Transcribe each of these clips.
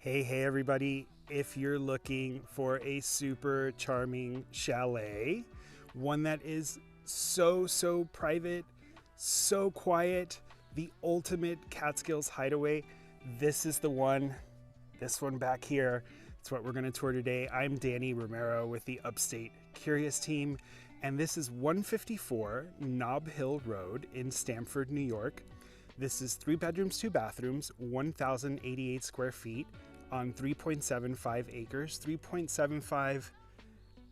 Hey everybody. If you're looking for a super charming chalet, one that is so private, so quiet, the ultimate Catskills hideaway, this is the one. This one back here. It's what we're going to tour today. I'm Danny Romero with the Upstate Curious team, and this is 154 Nob Hill Road in Stamford, New York. This is 3 bedrooms, 2 bathrooms, 1,088 square feet on 3.75 acres. 3.75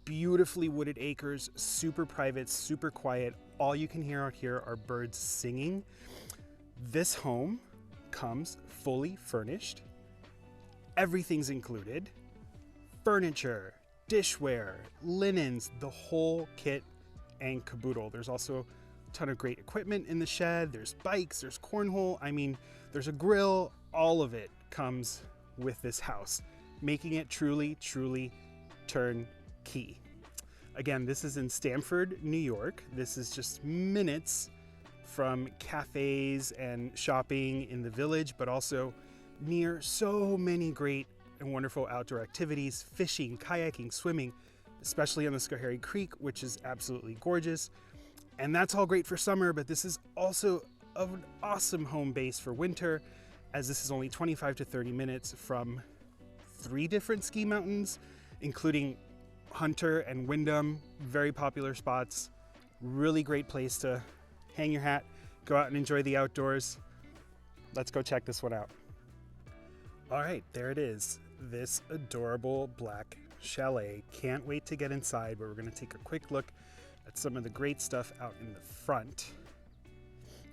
beautifully wooded acres, super private, super quiet. All you can hear out here are birds singing. This home comes fully furnished. Everything's included. Furniture, dishware, linens, the whole kit and caboodle. There's also a ton of great equipment in the shed. There's bikes, there's cornhole. I mean, there's a grill. All of it comes with this house, making it truly turnkey. Again, this is in Stamford, New York. This is just minutes from cafes and shopping in the village, but also near so many great and wonderful outdoor activities: fishing, kayaking, swimming, especially on the Schoharie Creek, which is absolutely gorgeous. And that's all great for summer, but this is also an awesome home base for winter, as this is only 25 to 30 minutes from 3 different ski mountains, including Hunter and Wyndham, very popular spots. Really great place to hang your hat, go out and enjoy the outdoors. Let's go check this one out. All right, there it is. This adorable black chalet. Can't wait to get inside, but we're gonna take a quick look at some of the great stuff out in the front.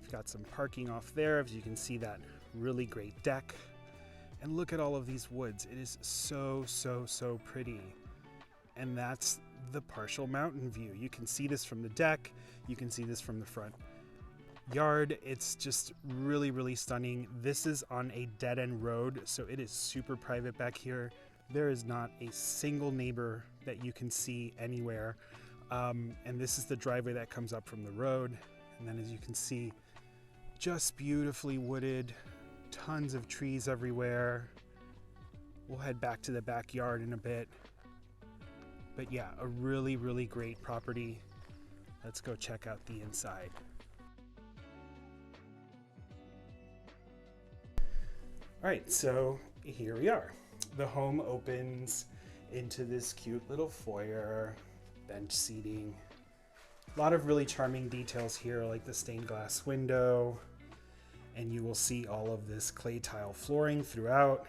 We've got some parking off there, as you can see that really great deck. And look at all of these woods. It is so pretty. And that's the partial mountain view. You can see this from the deck. You can see this from the front yard. It's just really stunning. This is on a dead-end road, so it is super private back here. There is not a single neighbor that you can see anywhere. And this is the driveway that comes up from the road. And then, as you can see, just beautifully wooded, tons of trees everywhere. We'll head back to the backyard in a bit. But yeah, a really great property. Let's go check out the inside. All right, so here we are. The home opens into this cute little foyer, bench seating. A lot of really charming details here, like the stained glass window, and you will see all of this clay tile flooring throughout,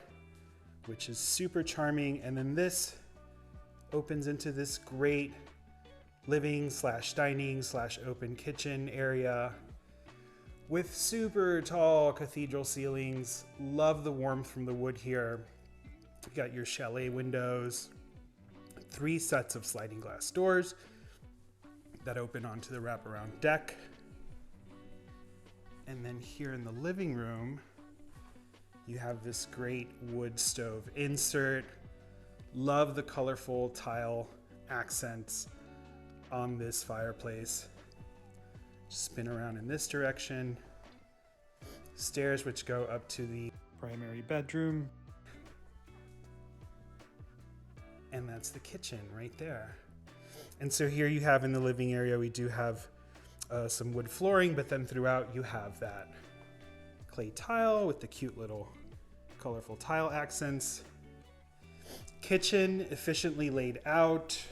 which is super charming. And then this opens into this great living / dining / open kitchen area with super tall cathedral ceilings. Love the warmth from the wood here. You got your chalet windows, 3 sets of sliding glass doors that open onto the wraparound deck. And then here in the living room, you have this great wood stove insert. Love the colorful tile accents on this fireplace. Spin around in this direction. Stairs which go up to the primary bedroom. And that's the kitchen right there. And so here you have in the living area, we do have some wood flooring, but then throughout you have that clay tile with the cute little colorful tile accents. Kitchen efficiently laid out.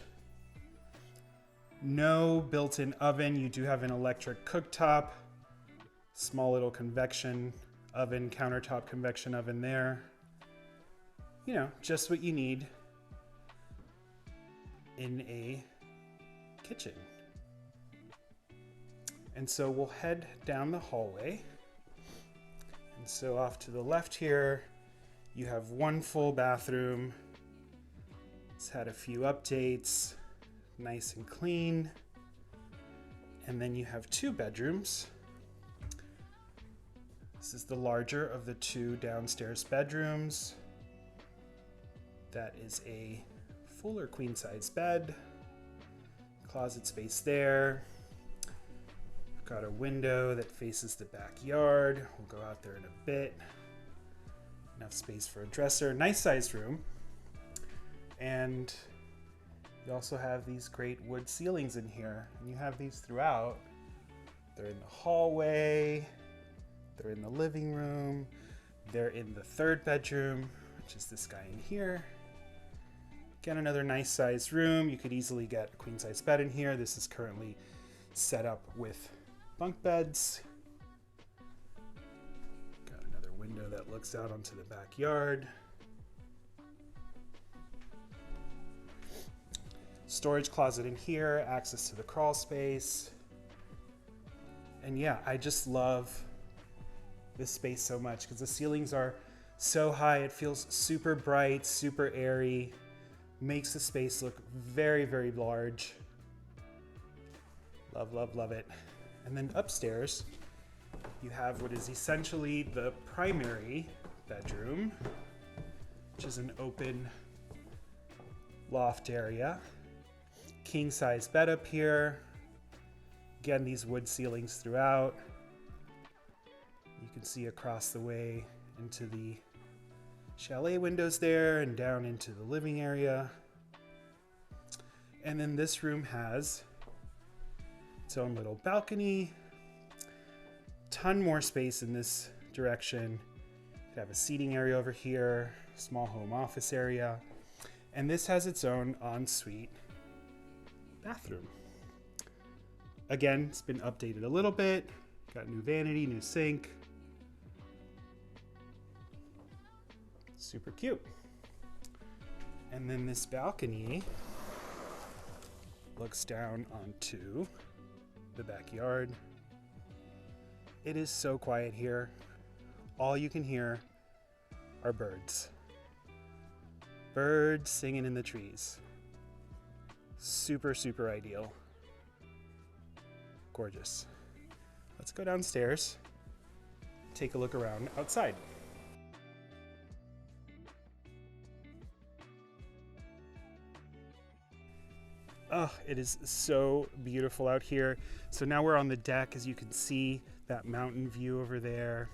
No built-in oven. You do have an electric cooktop, small little convection oven, countertop convection oven there. You know, just what you need in a kitchen. And so we'll head down the hallway. And so off to the left here, you have 1 full bathroom. It's had a few updates, nice and clean. And then you have 2 bedrooms. This is the larger of the 2 downstairs bedrooms. That is a fuller queen size bed, closet space there. Got a window that faces the backyard. We'll go out there in a bit. Enough space for a dresser, nice sized room. And you also have these great wood ceilings in here, and you have these throughout. They're in the hallway, they're in the living room, they're in the third bedroom, which is this guy in here. Again, another nice sized room. You could easily get a queen size bed in here. This is currently set up with bunk beds. Got another window that looks out onto the backyard. Storage closet in here, access to the crawl space. And yeah, I just love this space so much because the ceilings are so high. It feels super bright, super airy, makes the space look very, very large. Love, love, love it. And then upstairs, you have what is essentially the primary bedroom, which is an open loft area. King size bed up here. Again, these wood ceilings throughout. You can see across the way into the chalet windows there and down into the living area. And then this room has its own little balcony. Ton more space in this direction. You have a seating area over here, small home office area. And this has its own ensuite bathroom. Again, it's been updated a little bit. Got new vanity, new sink. Super cute. And then this balcony looks down onto the backyard. It is so quiet here. All you can hear are birds. Birds singing in the trees. Super, super ideal. Gorgeous. Let's go downstairs, take a look around outside. Oh, it is so beautiful out here. So now we're on the deck, as you can see that mountain view over there.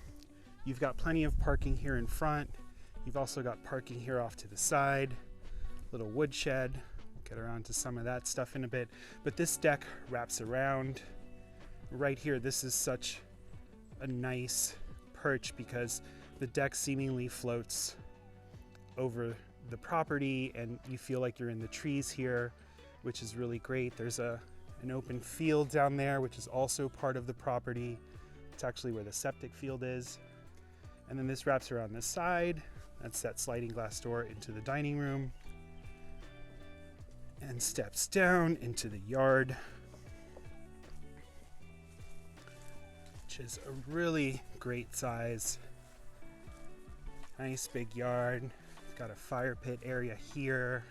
You've got plenty of parking here in front. You've also got parking here off to the side. Little woodshed. We'll get around to some of that stuff in a bit. But this deck wraps around. Right here, this is such a nice perch because the deck seemingly floats over the property and you feel like you're in the trees here, which is really great. There's an open field down there, which is also part of the property. It's actually where the septic field is. And then this wraps around this side. That's that sliding glass door into the dining room and steps down into the yard, which is a really great size. Nice big yard. We've got a fire pit area here.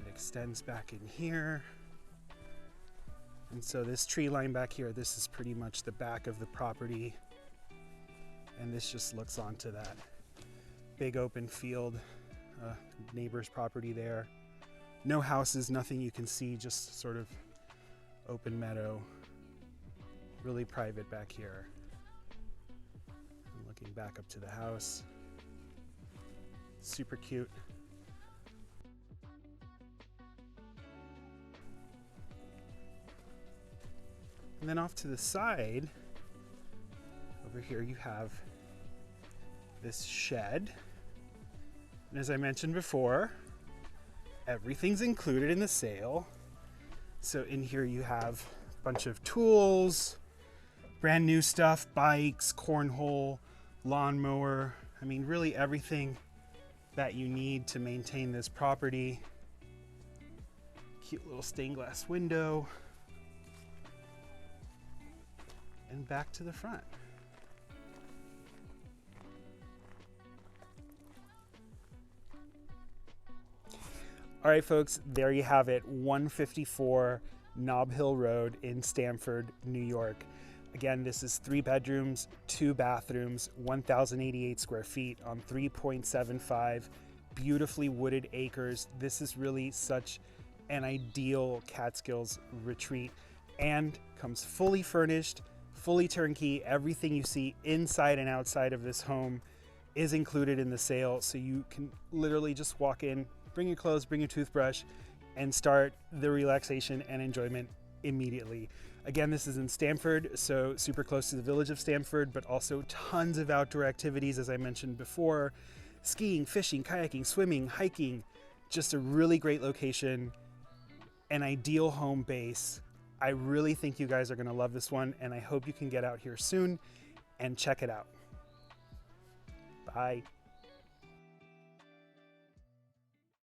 It extends back in here. And so this tree line back here, this is pretty much the back of the property. And this just looks onto that big open field, neighbor's property there. No houses, nothing you can see, just sort of open meadow. Really private back here. And looking back up to the house. Super cute. And then off to the side, over here you have this shed. And as I mentioned before, everything's included in the sale. So in here you have a bunch of tools, brand new stuff, bikes, cornhole, lawnmower. I mean, really everything that you need to maintain this property. Cute little stained glass window. And back to the front. All right, folks, there you have it. 154 Nob Hill Road in Stamford, New York. Again, this is 3 bedrooms, 2 bathrooms, 1,088 square feet on 3.75 beautifully wooded acres. This is really such an ideal Catskills retreat and comes fully furnished, fully turnkey. Everything you see inside and outside of this home is included in the sale, so you can literally just walk in, bring your clothes, bring your toothbrush, and start the relaxation and enjoyment immediately. Again, this is in Stamford, so super close to the village of Stamford, but also tons of outdoor activities, as I mentioned before. Skiing, fishing, kayaking, swimming, hiking. Just a really great location, an ideal home base. I really think you guys are going to love this one, and I hope you can get out here soon and check it out. Bye.